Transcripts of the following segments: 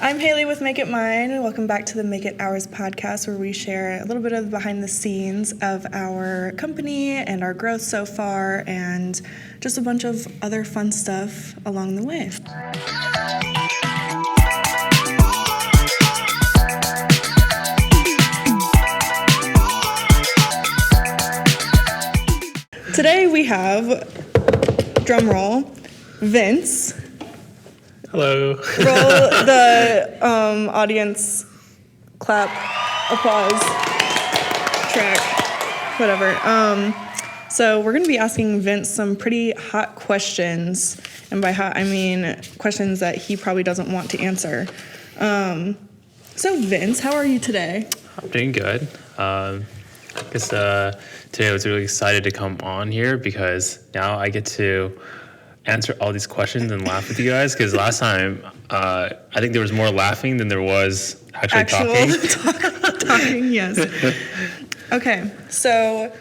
I'm Haley with Make It Mine, and welcome back to the Make It Ours podcast, where we share a little bit of behind the scenes of our company and our growth so far, and just a bunch of other fun stuff along the way. Today we have, drum roll, Vince. Hello. Roll the audience clap, applause, track, whatever. So we're going to be asking Vince some pretty hot questions. And by hot, I mean questions that he probably doesn't want to answer. So Vince, how are you today? I'm doing good. I guess today I was really excited to come on here because now I get to answer all these questions and laugh with you guys, because last time I think there was more laughing than there was actually talking. Talking, yes. Okay, so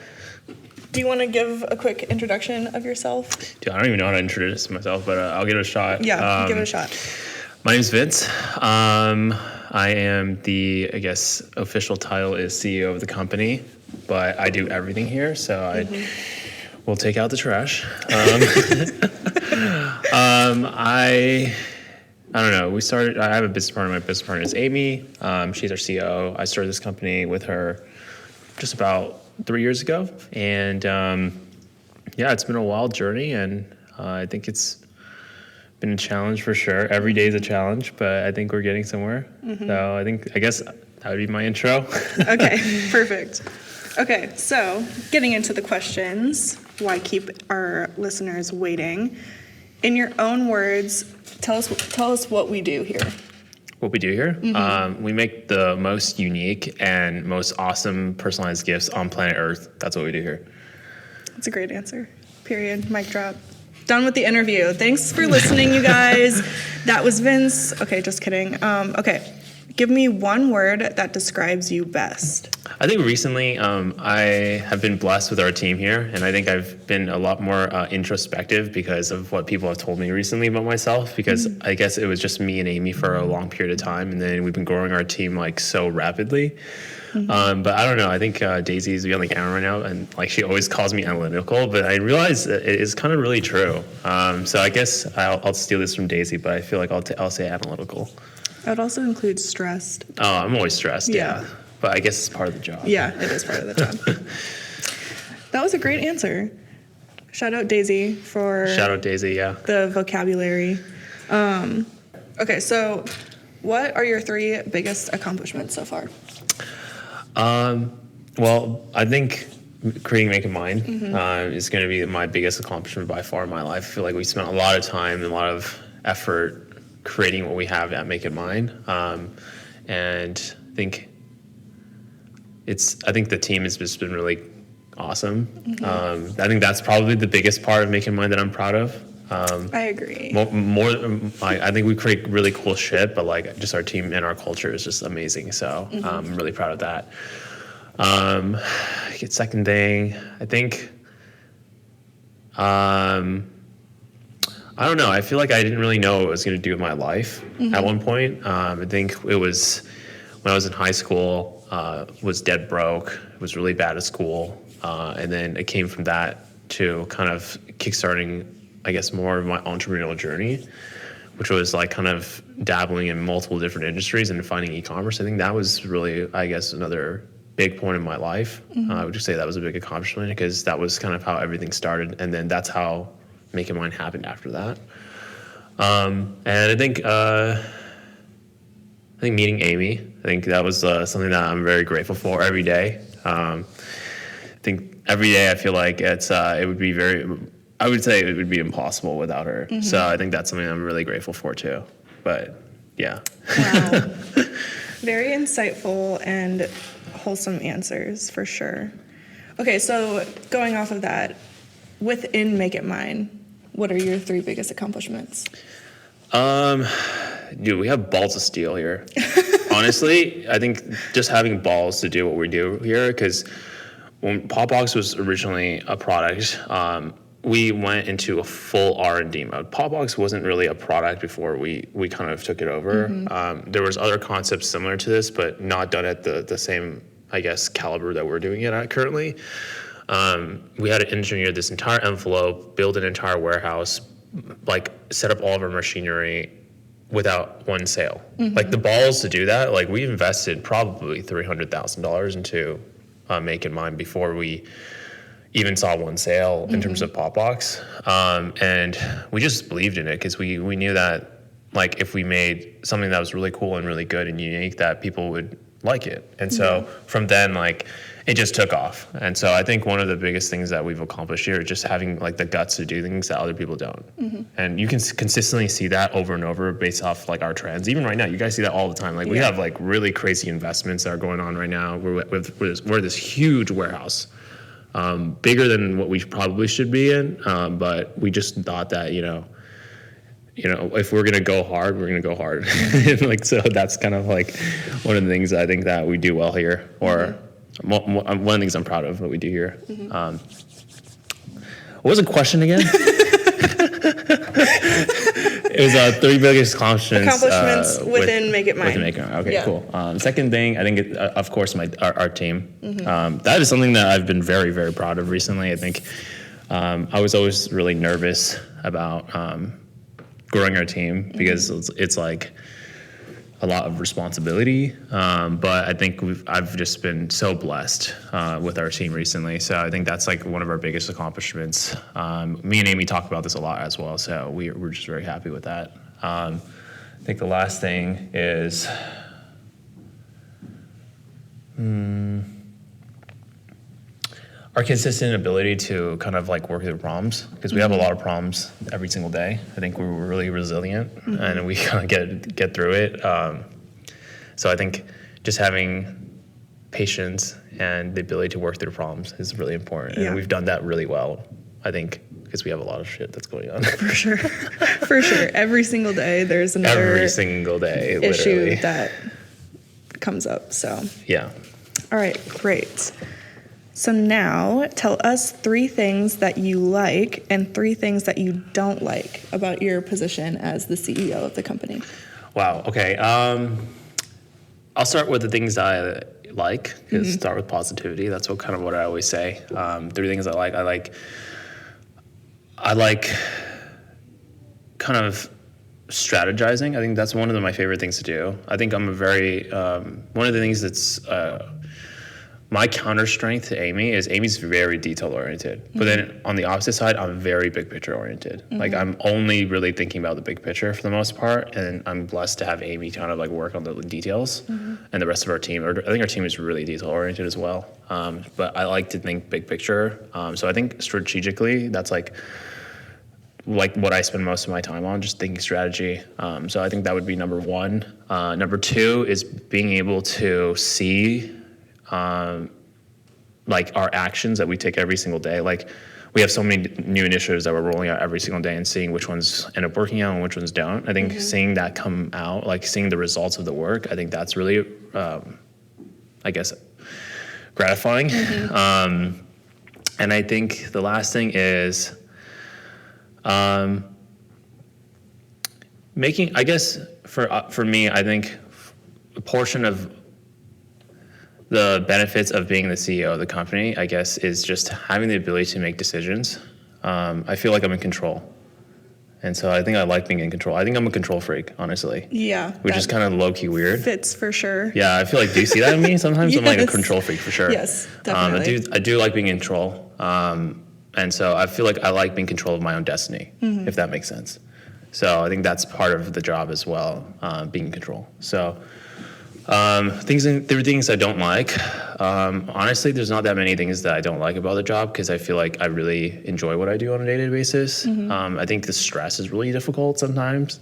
do you want to give a quick introduction of yourself? Dude, I don't even know how to introduce myself, but I'll give it a shot. Yeah, give it a shot. My name's Vince. I am I guess, official title is CEO of the company, but I do everything here, so I will take out the trash. I don't know. I have a business partner. My business partner is Amy. She's our CEO. I started this company with her just about 3 years ago. And it's been a wild journey. And I think it's been a challenge for sure. Every day is a challenge, but I think we're getting somewhere. So I guess that would be my intro. Okay, perfect. Okay, so getting into the questions, why keep our listeners waiting? In your own words, tell us what we do here. What we do here? We make the most unique and most awesome personalized gifts on planet Earth. That's what we do here. That's a great answer. Period. Mic drop. Done with the interview. Thanks for listening, you guys. That was Vince. Okay, just kidding. Okay, give me one word that describes you best. I think recently I have been blessed with our team here, and I think I've been a lot more introspective because of what people have told me recently about myself, because I guess it was just me and Amy for a long period of time, and then we've been growing our team like so rapidly. But I don't know, I think Daisy is on the camera right now, and like she always calls me analytical, but I realize that it is kind of really true. So I guess I'll steal this from Daisy, but I feel like I'll say analytical. I would also include stressed. Oh, I'm always stressed, yeah. But I guess it's part of the job. Yeah, it is part of the job. That was a great answer. Shout out Daisy for the vocabulary. Okay, so what are your 3 biggest accomplishments so far? Well, I think creating Make It Mine is going to be my biggest accomplishment by far in my life. I feel like we spent a lot of time and a lot of effort creating what we have at Make It Mine, and I think the team has just been really awesome. I think that's probably the biggest part of Make It Mine that I'm proud of. I agree. I think we create really cool shit, but like just our team and our culture is just amazing. So I'm really proud of that. Second thing, I think. I don't know. I feel like I didn't really know what I was going to do with my life at one point. I think it was when I was in high school. Was dead broke. Was really bad at school, and then it came from that to kind of kickstarting, I guess, more of my entrepreneurial journey, which was like kind of dabbling in multiple different industries and finding e-commerce. I think that was really, I guess, another big point in my life. I would just say that was a big accomplishment because that was kind of how everything started, and then that's how Make It Mine happened after that. And I think meeting Amy, I think that was something that I'm very grateful for every day. I think every day I feel like it would be I would say it would be impossible without her. So I think that's something I'm really grateful for too. But yeah. Wow. Very insightful and wholesome answers for sure. Okay, so going off of that, within Make It Mine, what are your 3 biggest accomplishments? Dude, we have balls of steel here. Honestly, I think just having balls to do what we do here, because when Popbox was originally a product, we went into a full R&D mode. Popbox wasn't really a product before we kind of took it over. There was other concepts similar to this, but not done at the same, I guess, caliber that we're doing it at currently. We had to engineer this entire envelope, build an entire warehouse, like set up all of our machinery without one sale. Like the balls to do that, like we invested probably $300,000 into Make and Mine before we even saw one sale in terms of Popbox. And we just believed in it because we knew that like if we made something that was really cool and really good and unique, that people would like it. And so from then, like it just took off. And so I think one of the biggest things that we've accomplished here is just having like the guts to do things that other people don't. And you can consistently see that over and over based off like our trends. Even right now, you guys see that all the time. Like we have like really crazy investments that are going on right now. We're this huge warehouse, bigger than what we probably should be in. But we just thought that, you know, if we're gonna go hard, we're gonna go hard. Like so, that's kind of like one of the things I think that we do well here, or one of the things I'm proud of what we do here. What was the question again? It was 3 biggest accomplishments within Make It Mine. Within Make It Mine. Okay, cool. Second thing, I think, of course, our team. That is something that I've been very, very proud of recently. I think I was always really nervous about growing our team because it's like a lot of responsibility. But I think I've just been so blessed with our team recently. So I think that's like one of our biggest accomplishments. Me and Amy talk about this a lot as well. So we're just very happy with that. I think the last thing is, our consistent ability to kind of like work through problems, because we have a lot of problems every single day. I think we're really resilient and we kind of get through it. So I think just having patience and the ability to work through problems is really important. And we've done that really well, I think, because we have a lot of shit that's going on. For sure. For sure. Every single day there's another issue literally that comes up. So yeah. All right, great. So now tell us 3 things that you like and 3 things that you don't like about your position as the CEO of the company. Wow, okay. I'll start with the things I like, because start with positivity. That's what I always say. 3 things I like. I like kind of strategizing. I think that's one of my favorite things to do. I think I'm a very, one of the things that's, my counter strength to Amy's very detail oriented, but then on the opposite side, I'm very big picture oriented. Like I'm only really thinking about the big picture for the most part, and I'm blessed to have Amy kind of like work on the details, and the rest of our team. I think our team is really detail oriented as well. But I like to think big picture. So I think strategically, that's like what I spend most of my time on, just thinking strategy. So I think that would be number 1. Number 2 is being able to see like our actions that we take every single day. Like we have so many new initiatives that we're rolling out every single day and seeing which ones end up working out and which ones don't. I think seeing that come out, like seeing the results of the work, I think that's really, I guess, gratifying. And I think the last thing is making, I guess, for me, I think a portion of the benefits of being the CEO of the company, I guess, is just having the ability to make decisions. I feel like I'm in control. And so I think I like being in control. I think I'm a control freak, honestly. Yeah. Which is kind of low-key weird. Fits for sure. Yeah, I feel like, do you see that in me sometimes? I'm like a control freak for sure. Yes, definitely. I do like being in control. And so I feel like I like being in control of my own destiny, if that makes sense. So I think that's part of the job as well, being in control. So there are things I don't like. Honestly, there's not that many things that I don't like about the job because I feel like I really enjoy what I do on a day-to-day basis. I think the stress is really difficult sometimes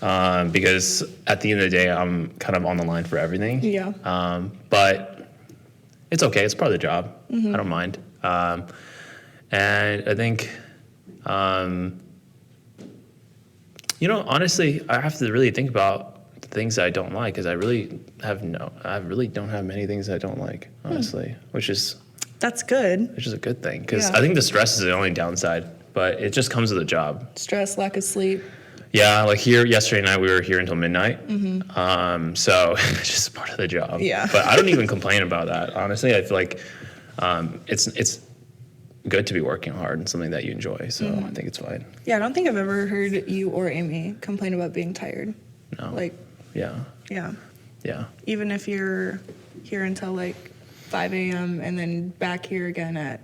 because at the end of the day, I'm kind of on the line for everything. Yeah. But it's okay. It's part of the job. I don't mind. And I think, honestly, I have to really think about things that I don't like because I really don't have many things I don't like, honestly, which is that's good. Which is a good thing because I think the stress is the only downside but it just comes with the job. Stress, lack of sleep. Yeah, like here yesterday night, we were here until midnight. So it's just part of the job. Yeah. But I don't even complain about that. Honestly, I feel like it's good to be working hard and something that you enjoy. So I think it's fine. Yeah, I don't think I've ever heard you or Amy complain about being tired. No. Like, Yeah. yeah. Yeah. Even if you're here until like 5 a.m. and then back here again at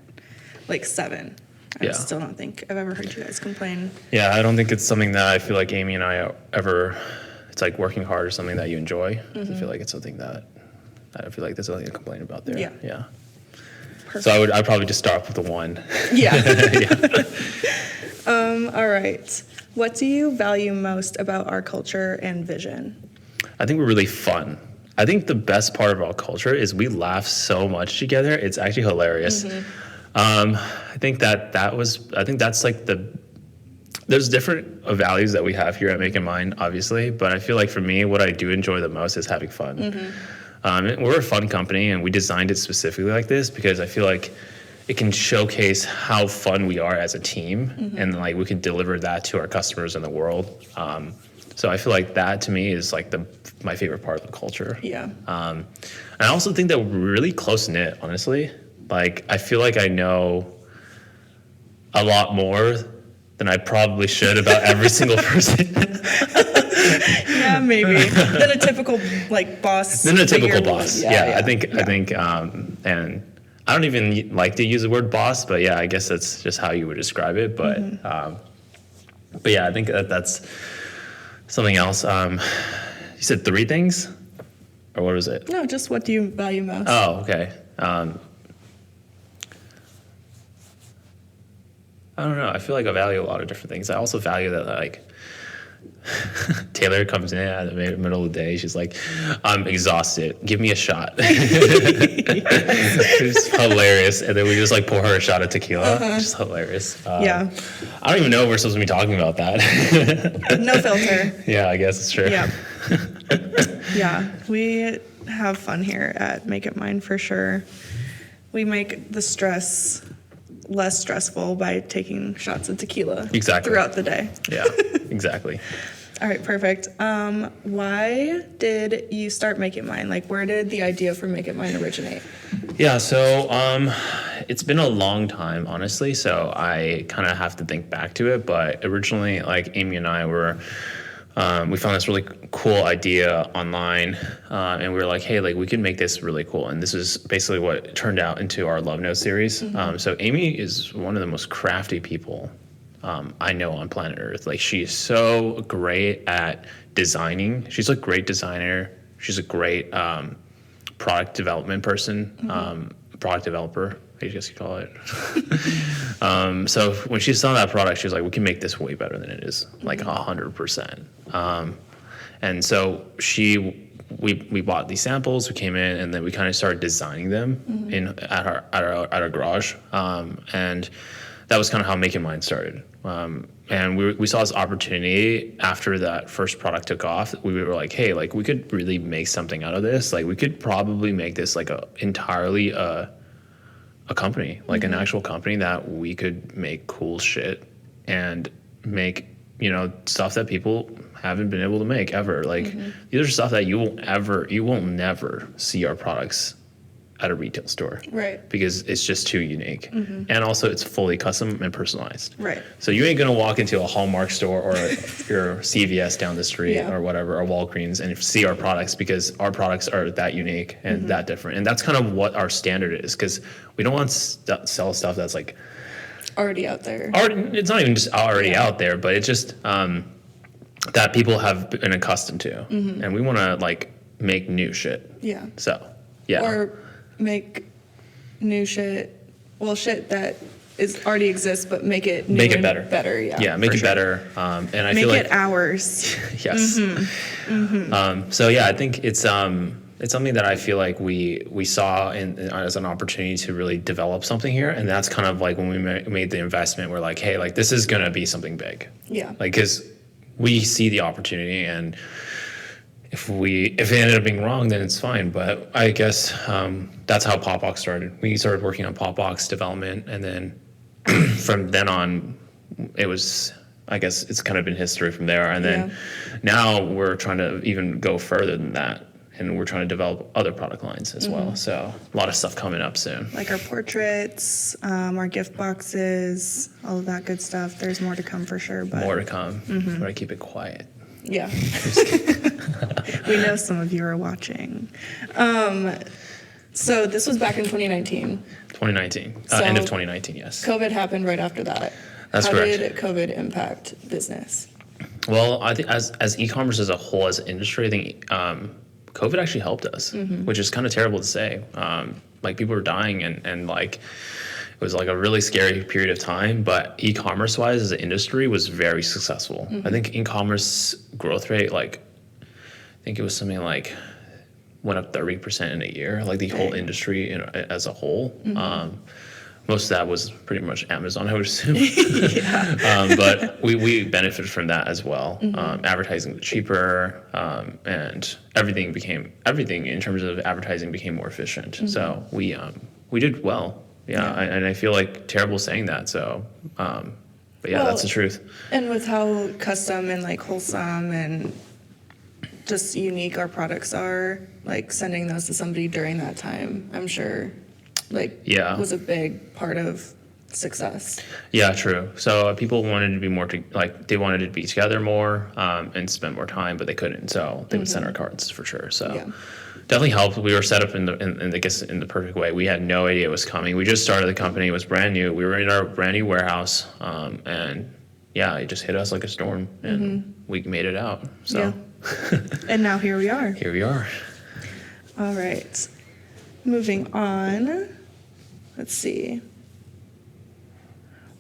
like 7. I Yeah. still don't think I've ever heard you guys complain. Yeah, I don't think it's something that I feel like Amy and I ever. It's like working hard is something that you enjoy. I feel like it's something that I feel like there's nothing to complain about there. Yeah. Yeah. Perfect. So I'd probably just start off with the one. Yeah. All right. What do you value most about our culture and vision? I think we're really fun. I think the best part of our culture is we laugh so much together. It's actually hilarious. I think that's like there's different values that we have here at Make It Mine, obviously, but I feel like for me, what I do enjoy the most is having fun. We're a fun company, and we designed it specifically like this because I feel like it can showcase how fun we are as a team, and like we can deliver that to our customers in the world. So I feel like that to me is like my favorite part of the culture. Yeah. And I also think that we're really close knit, honestly. Like, I feel like I know a lot more than I probably should about every single person. Yeah, maybe. Than a typical like boss. Than a typical figure would. boss. Yeah, I think, and I don't even like to use the word boss, but yeah, I guess that's just how you would describe it. But, but yeah, I think that's something else. You said 3 things, or what was it? No, just what do you value most? Oh, okay. I don't know. I feel like I value a lot of different things. I also value that, like, Taylor comes in at the middle of the day. She's like, I'm exhausted. Give me a shot. It's hilarious. And then we just, like, pour her a shot of tequila. Which is hilarious. Yeah. I don't even know if we're supposed to be talking about that. No filter. Yeah, I guess it's true. Yeah. Yeah. We have fun here at Make It Mine for sure. We make the stress less stressful by taking shots of tequila Exactly. throughout the day. Yeah, exactly. All right, perfect. Why did you start Make It Mine? Like, where did the idea for Make It Mine originate? Yeah, so it's been a long time, honestly, so I kind of have to think back to it. But originally, like, Amy and I we found this really cool idea online, and we were like, hey, like, we could make this really cool. And this is basically what turned out into our Love Note series. So Amy is one of the most crafty people I know on planet Earth. Like, she is so great at designing. She's a great designer. She's a great product development person, product developer, I guess you call it. So when she saw that product, she was like, we can make this way better than it is, like 100%. And so we bought these samples, we came in, and then we kind of started designing them at our garage. And that was kind of how Make It Mine started. And we saw this opportunity after that first product took off. We were like, hey, like, we could really make something out of this. Like, we could probably make this like entirely a company, like an actual company that we could make cool shit and make, stuff that people haven't been able to make ever. Like, these are stuff that you will never see our products at a retail store. Right. Because it's just too unique. And also it's fully custom and personalized. Right. So you ain't gonna walk into a Hallmark store or your CVS down the street or whatever, or Walgreens, and see our products, because our products are that unique and that different. And that's kind of what our standard is, because we don't want to sell stuff that's like Already out there. it's not even just already out there, but it's just that people have been accustomed to. And we want to like make new shit. Yeah. So, yeah. Or make new shit, shit that already exists, but make it new Make it and better. Better, yeah. Yeah, make for it sure. better. And I Make feel it like ours. yes. So yeah, I think it's something that I feel like we saw as an opportunity to really develop something here, and that's kind of like when we made the investment. We're like, hey, like, this is gonna be something big. Yeah. Like, because we see the opportunity, and if it ended up being wrong, then it's fine. But I guess that's how Popbox started. We started working on Popbox development, and then from then on, it was, I guess it's kind of been history from there. And then now we're trying to even go further than that. And we're trying to develop other product lines as well. So a lot of stuff coming up soon. Like our portraits, our gift boxes, all of that good stuff. There's more to come for sure. But More to come, but I keep it quiet. yeah. We know some of you are watching. So this was back in 2019. 2019, So- end of 2019, yes. COVID happened right after that. That's How correct. did COVID impact business? Well, I think as e-commerce as a whole, as an industry, I think COVID actually helped us, which is kind of terrible to say. Like people were dying and like it was like a really scary period of time, but e-commerce wise as an industry was very successful. I think e-commerce growth rate, like I think it was something like went up 30% in a year, like the whole industry as a whole. Most of that was pretty much Amazon, I would assume. But we benefited from that as well. Advertising was cheaper, and everything in terms of advertising became more efficient. So we did well. And I feel like terrible saying that. So, but yeah, Well, that's the truth. And with how custom and like wholesome and just unique our products are, like sending those to somebody during that time, I'm sure, like, was a big part of success. Yeah, true. So people wanted to be more, they wanted to be together more and spend more time, but they couldn't. So they would send our cards for sure. So definitely helped. We were set up in the perfect way. We had no idea it was coming. We just started the company. It was brand new. We were in our brand new warehouse, and yeah, it just hit us like a storm, and we made it out. So And now here we are. here we are. All right. Moving on. Let's see.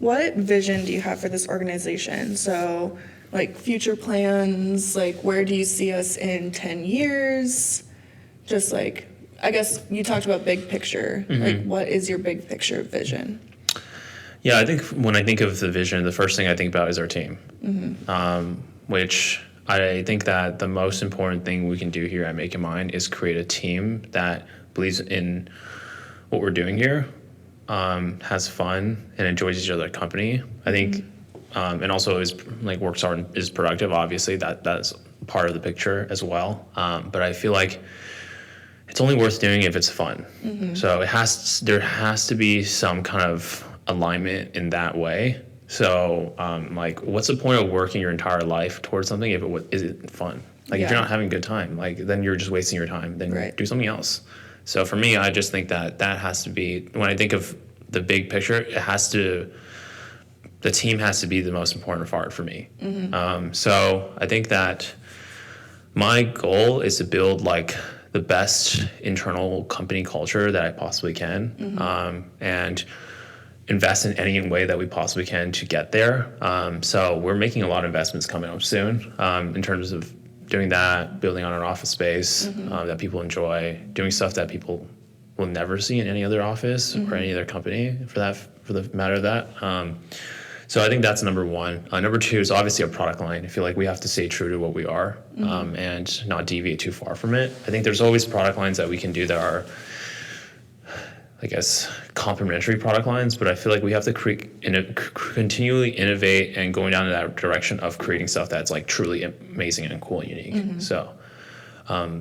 What vision do you have for this organization? So, like future plans, like where do you see us in 10 years? Just like, I guess you talked about big picture. Like, what is your big picture vision? Yeah, I think when I think of the vision, the first thing I think about is our team, which I think that the most important thing we can do here at Make It Mine is create a team that believes in what we're doing here, has fun, and enjoys each other's company. I think, and also is like works hard and is productive. Obviously, that's part of the picture as well. But I feel like it's only worth doing if it's fun. So there has to be some kind of alignment in that way. So like, what's the point of working your entire life towards something if it isn't fun? Like if you're not having a good time, like then you're just wasting your time. Then do something else. So for me, I just think that has to be, when I think of the big picture, the team has to be the most important part for me. So I think that my goal is to build like the best internal company culture that I possibly can, and invest in any way that we possibly can to get there. So we're making a lot of investments coming up soon, in terms of doing that, building on an office space that people enjoy, doing stuff that people will never see in any other office or any other company for the matter of that. So I think that's number one. Number two is obviously a product line. I feel like we have to stay true to what we are, and not deviate too far from it. I think there's always product lines that we can do that are, I guess, complementary product lines, but I feel like we have to continually innovate and going down in that direction of creating stuff that's like truly amazing and cool and unique. So I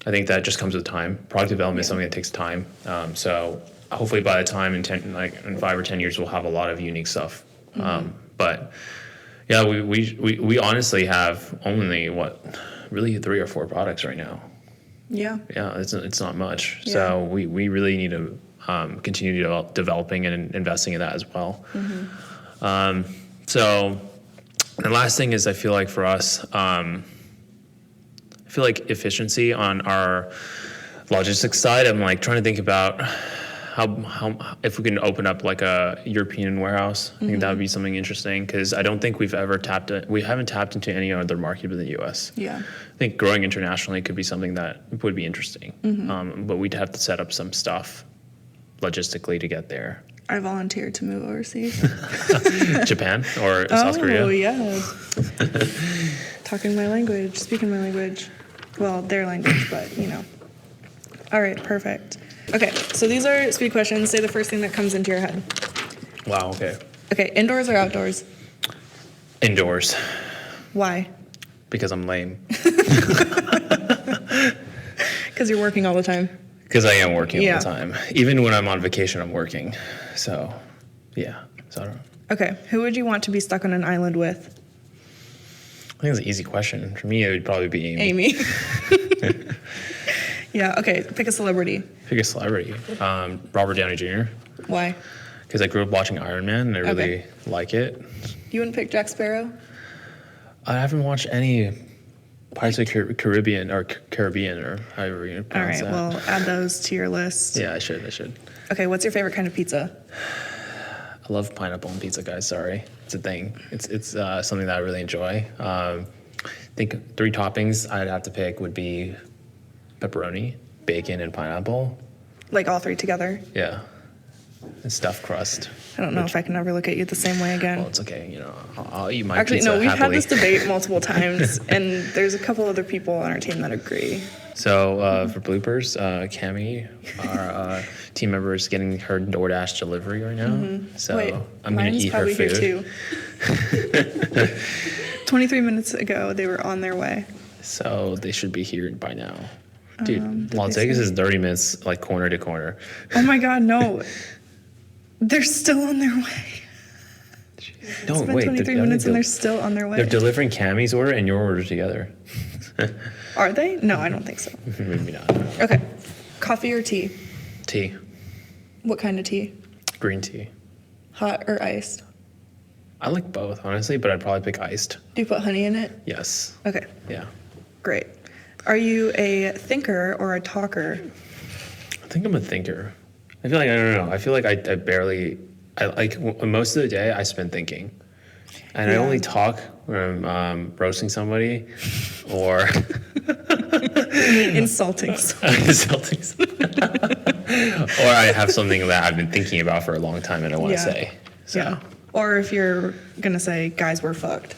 think that just comes with time. Product development is something that takes time. So hopefully by the time in 5 or 10 years, we'll have a lot of unique stuff. But yeah, we honestly have only really 3 or 4 products right now. Yeah, it's not much. Yeah. So we really need to continue developing and investing in that as well. So the last thing is, I feel like for us, I feel like efficiency on our logistics side. I'm like trying to think about how if we can open up like a European warehouse. I think that would be something interesting, because I don't think we haven't tapped into any other market but the U.S. I think growing internationally could be something that would be interesting, but we'd have to set up some stuff logistically to get there. I volunteered to move overseas. Japan or South Korea? Oh, yeah. Talking my language, speaking my language. Well, their language, but you know. All right, perfect. Okay, so these are speed questions. Say the first thing that comes into your head. Wow, okay. Okay, indoors or outdoors? Indoors, Why? because I'm lame. Because you're working all the time. Because I am working Yeah. all the time. Even when I'm on vacation, I'm working. So, yeah. So I don't know. Okay, who would you want to be stuck on an island with? I think it's an easy question. For me, it would probably be Amy. Amy. Yeah, okay, pick a celebrity. Pick a celebrity. Robert Downey Jr. Why? Because I grew up watching Iron Man and I really Okay. like it. You wouldn't pick Jack Sparrow? I haven't watched any Pirates of the Caribbean or however you All pronounce right, that. well, add those to your list. Yeah, I should. Okay, what's your favorite kind of pizza? I love pineapple on pizza, guys. Sorry, it's a thing. It's something that I really enjoy. I think 3 toppings I'd have to pick would be pepperoni, bacon, and pineapple. Like all 3 together? Yeah, and stuffed crust. I don't know if I can ever look at you the same way again. Well, it's okay. You know, I'll eat my Actually, pizza no, we've happily. had this debate multiple times, and there's a couple other people on our team that agree. So for bloopers, Cami, our team member, is getting her DoorDash delivery right now. So Wait, I'm gonna mine's eat her probably food. here too. 23 minutes ago, they were on their way. So they should be here by now. Dude, did Las they Vegas say- is 30 minutes, like corner to corner. Oh my God, no. They're still on their way. No, It's been wait. 23 minutes and they're still on their way. They're delivering Cami's order and your order together. Are they? No, I don't think so. Maybe not. Okay. Coffee or tea? Tea, What kind of tea? green tea. Hot or iced? I like both, honestly, but I'd probably pick iced. Do you put honey in it? Yes. Okay, Yeah. great. Are you a thinker or a talker? I think I'm a thinker. I feel like, I don't know. I feel like I most of the day I spend thinking. And I Yeah. only talk when I'm roasting somebody or Insulting. insulting somebody. Or I have something that I've been thinking about for a long time and I want to Yeah. say. So, Yeah. Or if you're going to say, guys, we're fucked.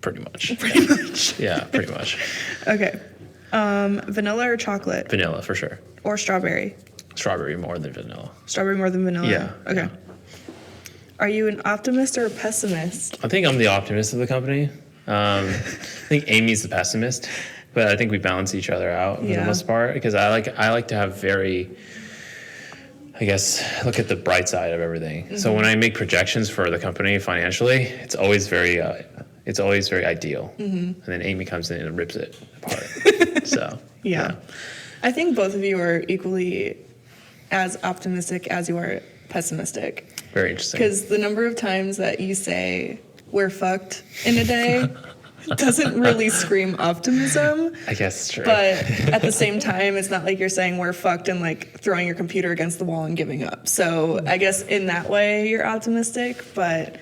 pretty much. Pretty much. Yeah, pretty much. Okay. Vanilla or chocolate? Vanilla, for sure. Or strawberry? Strawberry more than vanilla. Strawberry more than vanilla? Yeah, Okay. yeah. Are you an optimist or a pessimist? I think I'm the optimist of the company. I think Amy's the pessimist, but I think we balance each other out for Yeah. the most part because I like to have look at the bright side of everything. Mm-hmm. So when I make projections for the company financially, it's always very ideal. Mm-hmm. And then Amy comes in and rips it apart. So Yeah. I think both of you are equally as optimistic as you are pessimistic. very interesting. Because the number of times that you say, we're fucked in a day doesn't really scream optimism. I guess it's true. But at the same time, it's not like you're saying we're fucked and like throwing your computer against the wall and giving up. So I guess in that way, you're optimistic. But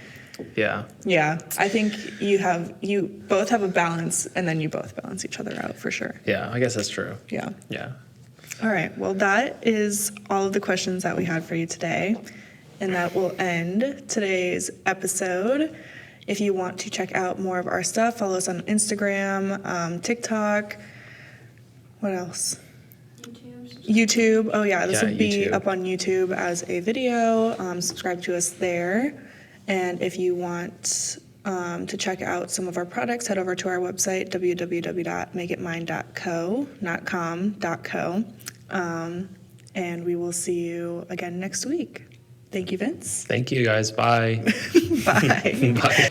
yeah. yeah, I think you both have a balance and then you both balance each other out for sure. Yeah, I guess that's true. Yeah. Yeah. All right. Well, that is all of the questions that we had for you today. And that will end today's episode. If you want to check out more of our stuff, follow us on Instagram, TikTok. What else? YouTube. Oh, yeah. This Yeah, will be YouTube. up on YouTube as a video. Subscribe to us there. And if you want to check out some of our products, head over to our website, www.makeitmine.co, not com.co. And we will see you again next week. Thank you, Vince. Thank you guys. Bye. Bye. Bye.